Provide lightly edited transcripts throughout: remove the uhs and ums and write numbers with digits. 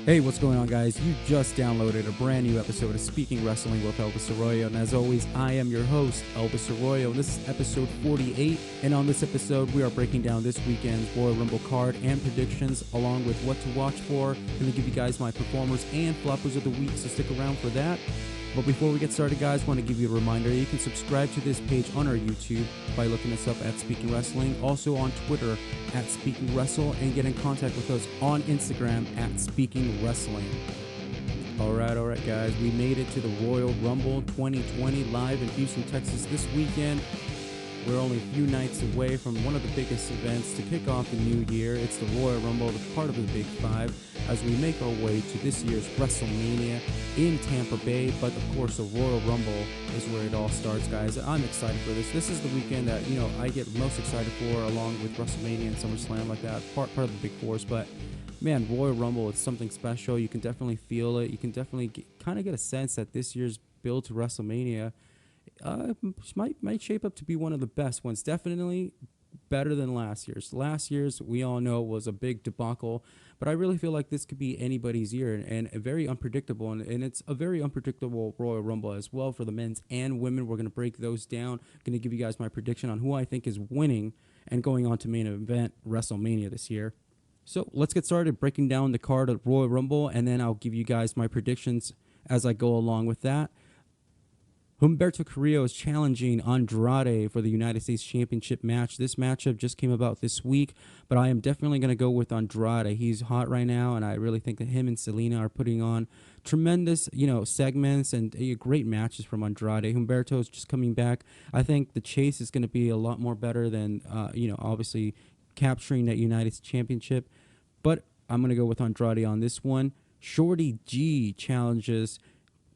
Hey, what's going on, guys? You just downloaded a brand new episode of Speaking Wrestling with Elvis Arroyo, and as always, I am your host, Elvis Arroyo, and this is episode 48, and on this episode, we are breaking down this weekend's Royal Rumble card and predictions, along with what to watch for. I'm going to give you guys my performers and floppers of the week, so stick around for that. But before we get started, guys, I want to give you a reminder. You can subscribe to this page on our YouTube by looking us up at Speaking Wrestling, also on Twitter at Speaking Wrestle, and get in contact with us on Instagram at Speaking Wrestling. All right, guys, we made it to the Royal Rumble 2020 live in Houston, Texas this weekend. We're only a few nights away from one of the biggest events to kick off the new year. It's the Royal Rumble, the part of the Big Five, as we make our way to this year's WrestleMania in Tampa Bay. But of course, the Royal Rumble is where it all starts, guys. I'm excited for this. This is the weekend that, I get most excited for, along with WrestleMania and SummerSlam, like that, part of the Big Fours. But man, Royal Rumble, it's something special. You can definitely feel it. You can definitely kind of get a sense that this year's build to WrestleMania might shape up to be one of the best ones. Definitely better than last year's. Last year's, we all know, was a big debacle, but I really feel like this could be anybody's year and very unpredictable, and it's a very unpredictable Royal Rumble as well for the men's and women. We're going to break those down. Going to give you guys my prediction on who I think is winning and going on to main event WrestleMania this year. So let's get started breaking down the card of Royal Rumble, and then I'll give you guys my predictions as I go along with that. Humberto Carrillo is challenging Andrade for the United States Championship match. This matchup just came about this week, but I am definitely going to go with Andrade. He's hot right now, and I really think that him and Selena are putting on tremendous, segments and great matches from Andrade. Humberto is just coming back. I think the chase is going to be a lot more better than, obviously capturing that United States Championship, but I'm going to go with Andrade on this one. Shorty G challenges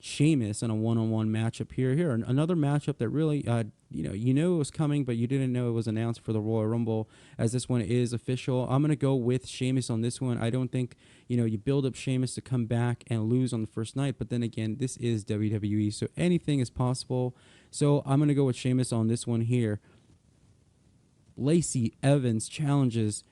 Sheamus in a one-on-one matchup here. Another matchup that really, you knew it was coming, but you didn't know it was announced for the Royal Rumble, as this one is official. I'm going to go with Sheamus on this one. I don't think, you build up Sheamus to come back and lose on the first night, but then again, this is WWE, so anything is possible. So I'm going to go with Sheamus on this one here. Lacey Evans challenges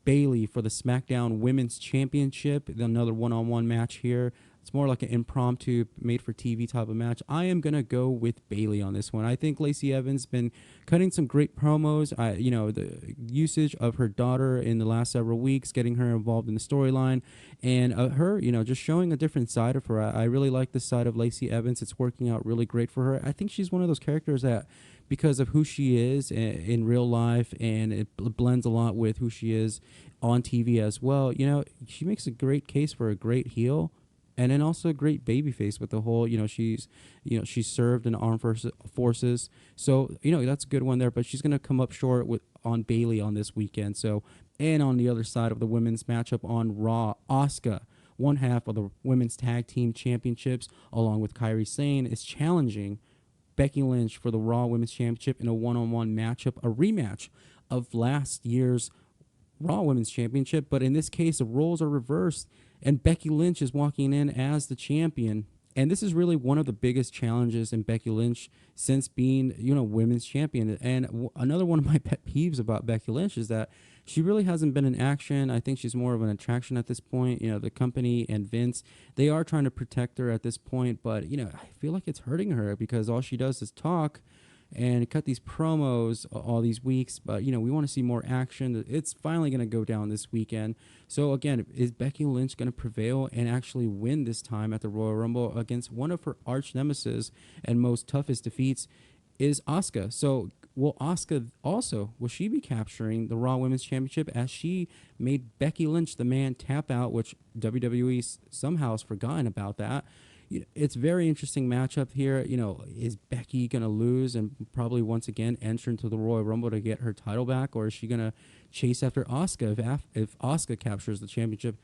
Bayley for the SmackDown Women's Championship. Another one-on-one match here. It's more like an impromptu, made-for-TV type of match. I am going to go with Bayley on this one. I think Lacey Evans been cutting some great promos. The usage of her daughter in the last several weeks, getting her involved in the storyline, and her, just showing a different side of her. I really like this side of Lacey Evans. It's working out really great for her. I think she's one of those characters that, because of who she is in real life, and it blends a lot with who she is on TV as well. She makes a great case for a great heel, and then also a great babyface with the whole, she's served in armed forces. So, that's a good one there, but she's going to come up short on Bayley on this weekend. So, and on the other side of the women's matchup on Raw, Asuka, one half of the women's tag team championships, along with Kairi Sane, is challenging Becky Lynch for the Raw Women's Championship in a one-on-one matchup, a rematch of last year's Raw Women's Championship, but in this case, the roles are reversed, and Becky Lynch is walking in as the champion. And this is really one of the biggest challenges in Becky Lynch since being, women's champion. And another one of my pet peeves about Becky Lynch is that she really hasn't been in action. I think she's more of an attraction at this point. The company and Vince, they are trying to protect her at this point, but, I feel like it's hurting her because all she does is talk and cut these promos all these weeks, but we want to see more action. It's finally going to go down this weekend. So again, is Becky Lynch going to prevail and actually win this time at the Royal Rumble against one of her arch nemesis and most toughest defeats is Asuka? So will Asuka also, will she be capturing the Raw Women's Championship, as she made Becky Lynch the man tap out, which WWE somehow has forgotten about that? It's a very interesting matchup here. Is Becky going to lose and probably once again enter into the Royal Rumble to get her title back, or is she going to chase after Asuka if Asuka captures the championship?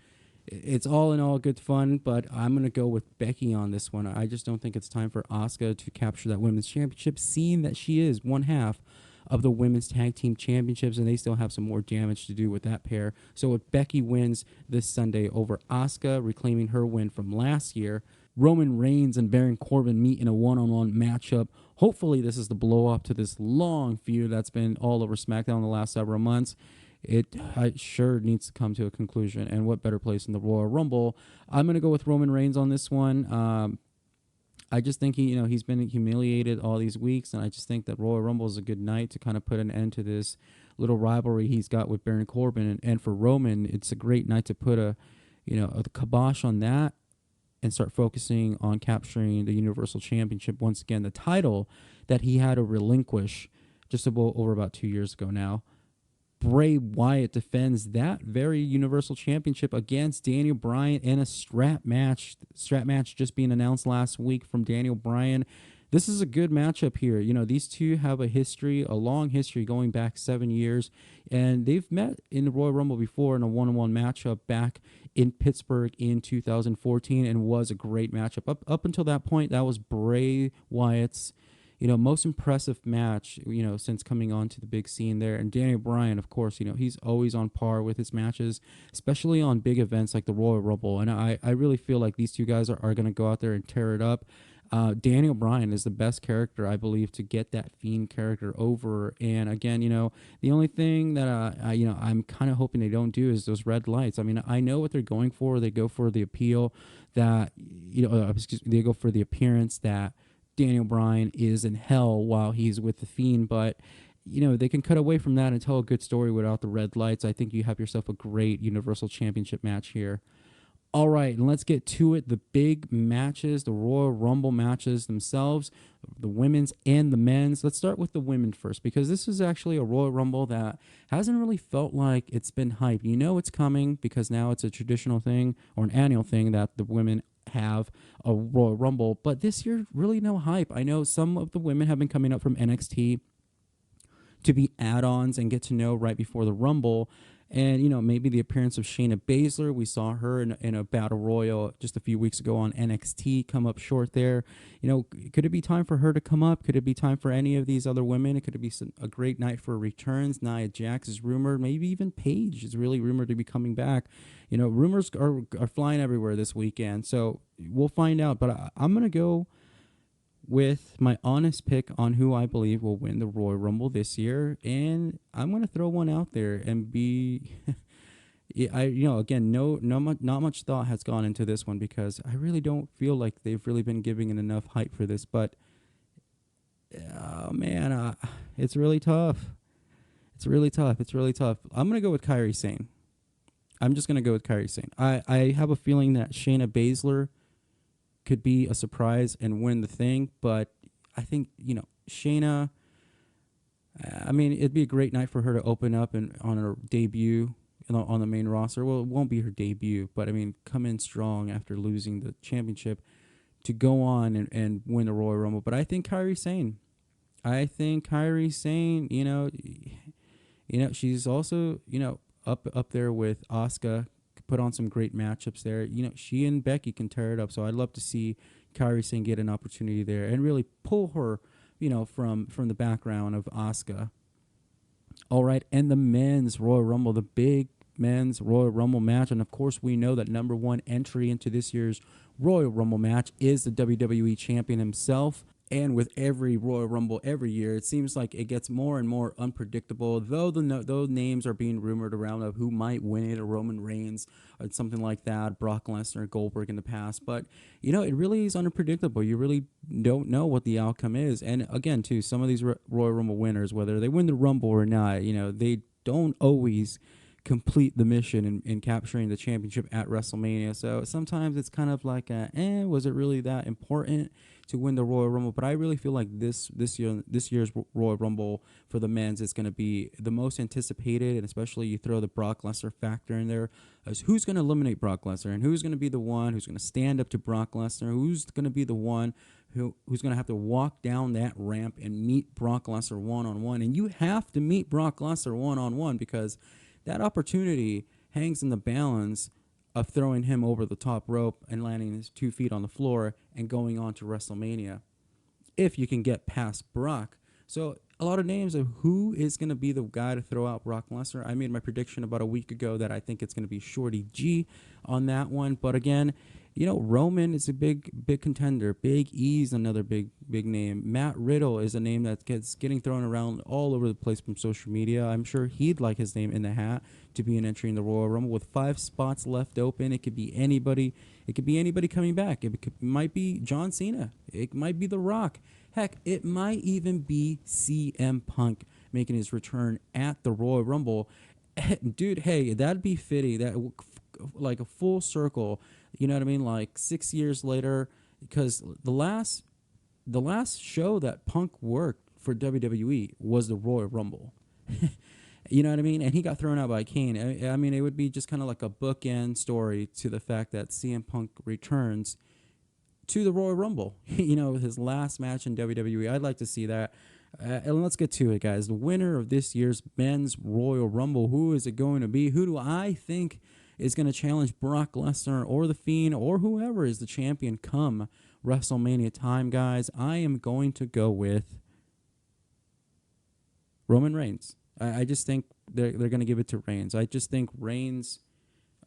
It's all in all good fun, but I'm going to go with Becky on this one. I just don't think it's time for Asuka to capture that women's championship, seeing that she is one half of the women's tag team championships, and they still have some more damage to do with that pair. So if Becky wins this Sunday over Asuka, reclaiming her win from last year, Roman Reigns and Baron Corbin meet in a one-on-one matchup. Hopefully this is the blow-up to this long feud that's been all over SmackDown the last several months. it sure needs to come to a conclusion. And what better place in the Royal Rumble? I'm going to go with Roman Reigns on this one. I just think he's been humiliated all these weeks, and I just think that Royal Rumble is a good night to kind of put an end to this little rivalry he's got with Baron Corbin. And for Roman, it's a great night to put a kibosh on that and start focusing on capturing the Universal Championship once again, the title that he had to relinquish just over about 2 years ago now. Bray Wyatt defends that very Universal Championship against Daniel Bryan in a strap match. Strap match just being announced last week from Daniel Bryan. This is a good matchup here. These two have a long history going back 7 years, and they've met in the Royal Rumble before in a one-on-one matchup back in Pittsburgh in 2014, and was a great matchup. Up until that point, that was Bray Wyatt's most impressive match, since coming onto the big scene there. And Daniel Bryan, of course, he's always on par with his matches, especially on big events like the Royal Rumble. And I really feel like these two guys are going to go out there and tear it up. Daniel Bryan is the best character, I believe, to get that Fiend character over. And again, the only thing that I'm kind of hoping they don't do is those red lights. I mean, I know what they're going for. They go for the appeal that, they go for the appearance that Daniel Bryan is in hell while he's with the Fiend, but they can cut away from that and tell a good story without the red lights. I think you have yourself a great Universal Championship match here. All right, and let's get to it. The big matches, the Royal Rumble matches themselves, the women's and the men's. Let's start with the women first, because this is actually a Royal Rumble that hasn't really felt like it's been hyped. It's coming because now it's a traditional thing or an annual thing that the women have a Royal Rumble, but this year really no hype. I know some of the women have been coming up from NXT to be add-ons and get to know right before the Rumble. And, maybe the appearance of Shayna Baszler, we saw her in a Battle Royal just a few weeks ago on NXT come up short there. Could it be time for her to come up? Could it be time for any of these other women? Could it be a great night for returns? Nia Jax is rumored. Maybe even Paige is really rumored to be coming back. Rumors are flying everywhere this weekend. So we'll find out. But I'm going to go with my honest pick on who I believe will win the Royal Rumble this year, and I'm going to throw one out there and be, again, not much thought has gone into this one because I really don't feel like they've really been giving it enough hype for this, but man, it's really tough. It's really tough. I'm going to go with Kairi Sane. I'm just going to go with Kairi Sane. I have a feeling that Shayna Baszler could be a surprise and win the thing, but I think, Shayna, it'd be a great night for her to open up and on her debut on the main roster. Well, it won't be her debut, but come in strong after losing the championship to go on and win the Royal Rumble. But I think Kairi Sane, she's also, up there with Asuka, put on some great matchups there. She and Becky can tear it up. So I'd love to see Kairi Sane get an opportunity there and really pull her, from the background of Asuka. All right, and the men's Royal Rumble, the big men's Royal Rumble match. And of course, we know that number one entry into this year's Royal Rumble match is the WWE champion himself. And with every Royal Rumble every year, it seems like it gets more and more unpredictable, though those names are being rumored around of who might win it, or Roman Reigns or something like that, Brock Lesnar, Goldberg in the past. But, it really is unpredictable. You really don't know what the outcome is. And again, too, some of these Royal Rumble winners, whether they win the Rumble or not, they don't always complete the mission in capturing the championship at WrestleMania. So sometimes it's kind of like, was it really that important to win the Royal Rumble? But I really feel like this year's Royal Rumble for the men's is going to be the most anticipated, and especially you throw the Brock Lesnar factor in there, as who's going to eliminate Brock Lesnar and who's going to be the one who's going to stand up to Brock Lesnar, who's going to be the one who's going to have to walk down that ramp and meet Brock Lesnar one-on-one. And you have to meet Brock Lesnar one-on-one because that opportunity hangs in the balance of throwing him over the top rope and landing his 2 feet on the floor and going on to WrestleMania, if you can get past Brock. So a lot of names of who is going to be the guy to throw out Brock Lesnar. I made my prediction about a week ago that I think it's going to be Shorty G on that one. But again, Roman is a big contender. Big E's another big name. Matt Riddle is a name that gets getting thrown around all over the place from social media. I'm sure he'd like his name in the hat to be an entry in the Royal Rumble with 5 spots left open. It could be anybody. It could be anybody coming back. Might be John Cena. It might be The Rock. Heck, it might even be CM Punk making his return at the Royal Rumble. Dude, hey, that'd be fitting. That like a full circle. You know what I mean? Like 6 years later, because the last show that Punk worked for WWE was the Royal Rumble. You know what I mean? And he got thrown out by Kane. I mean, it would be just kind of like a bookend story to the fact that CM Punk returns to the Royal Rumble. His last match in WWE. I'd like to see that. And let's get to it, guys. The winner of this year's men's Royal Rumble, who is it going to be? Who do I think is going to challenge Brock Lesnar or The Fiend or whoever is the champion come WrestleMania time, guys? I am going to go with Roman Reigns. I just think they're going to give it to Reigns. I just think Reigns,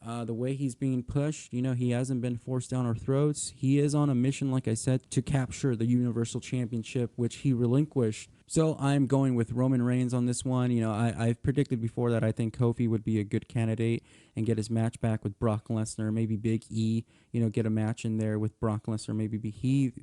the way he's being pushed, he hasn't been forced down our throats. He is on a mission, like I said, to capture the Universal Championship, which he relinquished. So I'm going with Roman Reigns on this one. I've predicted before that I think Kofi would be a good candidate and get his match back with Brock Lesnar. Maybe Big E, get a match in there with Brock Lesnar. Maybe be he,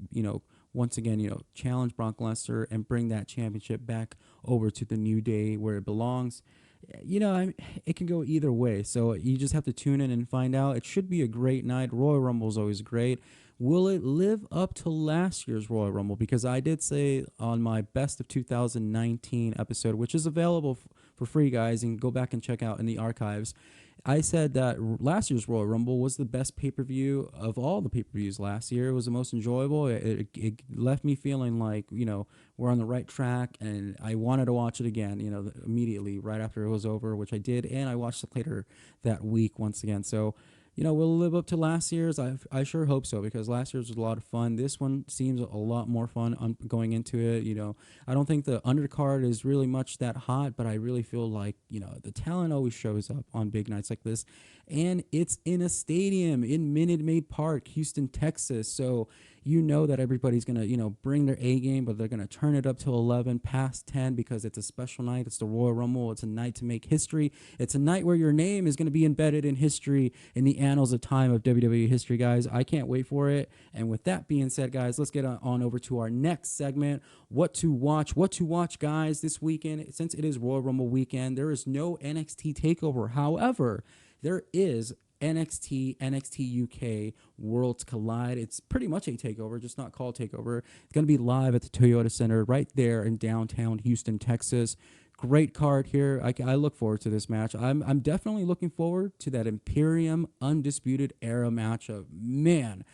once again, challenge Brock Lesnar and bring that championship back over to the New Day where it belongs. It can go either way. So you just have to tune in and find out. It should be a great night. Royal Rumble is always great. Will it live up to last year's Royal Rumble? Because I did say on my Best of 2019 episode, which is available for free, guys, and go back and check out in the archives, I said that last year's Royal Rumble was the best pay-per-view of all the pay-per-views last year. It was the most enjoyable. It left me feeling like, we're on the right track, and I wanted to watch it again, immediately right after it was over, which I did, and I watched it later that week once again. So, will it live up to last year's? I sure hope so, because last year's was a lot of fun. This one seems a lot more fun going into it. I don't think the undercard is really much that hot, but I really feel like, the talent always shows up on big nights like this. And it's in a stadium in Minute Maid Park, Houston, Texas. So that everybody's going to, bring their A game, but they're going to turn it up to 11 past 10 because it's a special night. It's the Royal Rumble. It's a night to make history. It's a night where your name is going to be embedded in history, in the annals of time of WWE history, guys. I can't wait for it. And with that being said, guys, let's get on over to our next segment. What to watch, guys, this weekend. Since it is Royal Rumble weekend, there is no NXT TakeOver. However, there is NXT UK Worlds Collide. It's pretty much a takeover, just not called takeover. It's going to be live at the Toyota Center right there in downtown Houston, Texas. Great card here. I look forward to this match. I'm definitely looking forward to that Imperium Undisputed Era matchup. Man,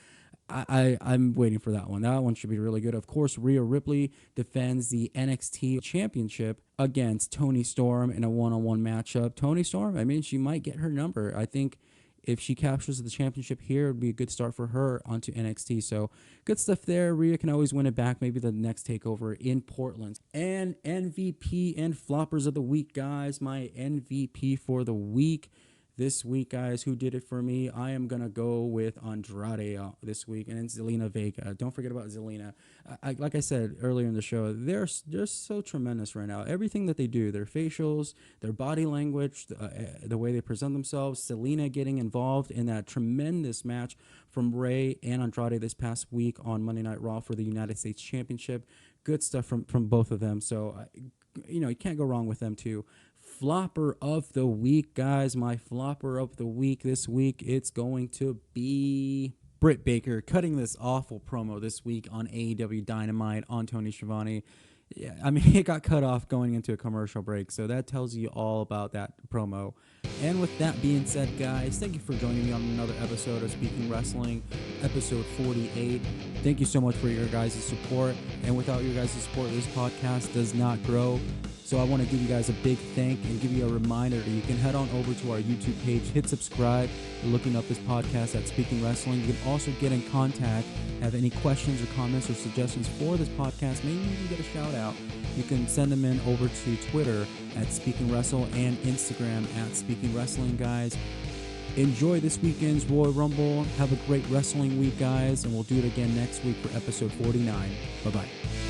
I'm waiting for that one. That one should be really good. Of course, Rhea Ripley defends the NXT Championship against Toni Storm in a one-on-one matchup. Toni Storm, she might get her number. I think if she captures the championship here, it would be a good start for her onto NXT. So good stuff there. Rhea can always win it back. Maybe the next takeover in Portland. And MVP and floppers of the week, guys. My MVP for the week. This week, guys, who did it for me? I am going to go with Andrade this week and Zelina Vega. Don't forget about Zelina. Like I said earlier in the show, they're so tremendous right now. Everything that they do, their facials, their body language, the way they present themselves, Zelina getting involved in that tremendous match from Rey and Andrade this past week on Monday Night Raw for the United States Championship. Good stuff from both of them. So, you can't go wrong with them too. Flopper of the week, guys. My flopper of the week this week, it's going to be Britt Baker cutting this awful promo this week on AEW Dynamite on Tony Schiavone. Yeah, it got cut off going into a commercial break, so that tells you all about that promo. And with that being said, guys, thank you for joining me on another episode of Speaking Wrestling, episode 48. Thank you so much for your guys' support, and without your guys' support, this podcast does not grow. So I want to give you guys a big thank and give you a reminder that you can head on over to our YouTube page, hit subscribe, and looking up this podcast at Speaking Wrestling. You can also get in contact, have any questions or comments or suggestions for this podcast. Maybe you can get a shout out. You can send them in over to Twitter at Speaking Wrestle and Instagram at Speaking Wrestling, guys. Enjoy this weekend's Royal Rumble. Have a great wrestling week, guys, and we'll do it again next week for episode 49. Bye-bye.